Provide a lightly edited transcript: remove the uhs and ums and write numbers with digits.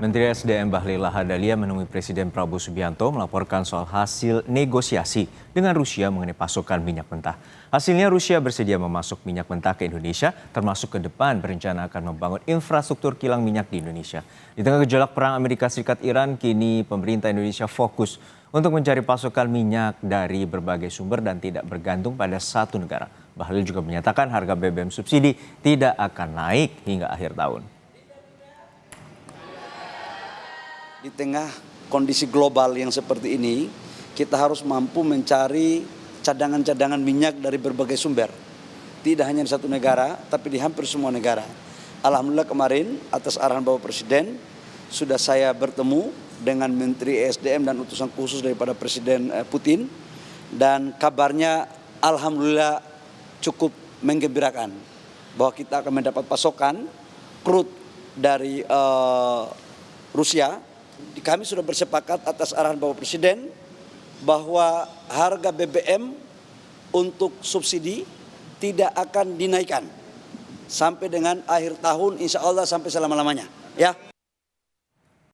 Menteri SDM Bahlil Lahadalia menemui Presiden Prabowo Subianto melaporkan soal hasil negosiasi dengan Rusia mengenai pasokan minyak mentah. Hasilnya Rusia bersedia memasok minyak mentah ke Indonesia, termasuk ke depan berencana akan membangun infrastruktur kilang minyak di Indonesia. Di tengah gejolak perang Amerika Serikat-Iran, kini pemerintah Indonesia fokus untuk mencari pasokan minyak dari berbagai sumber dan tidak bergantung pada satu negara. Bahlil juga menyatakan harga BBM subsidi tidak akan naik hingga akhir tahun. Di tengah kondisi global yang seperti ini, kita harus mampu mencari cadangan-cadangan minyak dari berbagai sumber. Tidak hanya di satu negara, tapi di hampir semua negara. Alhamdulillah kemarin atas arahan Bapak Presiden, sudah saya bertemu dengan Menteri SDM dan utusan khusus daripada Presiden Putin. Dan kabarnya Alhamdulillah cukup menggembirakan bahwa kita akan mendapat pasokan crude dari Rusia. Kami sudah bersepakat atas arahan Bapak Presiden bahwa harga BBM untuk subsidi tidak akan dinaikkan sampai dengan akhir tahun, insya Allah sampai selama-lamanya. Ya.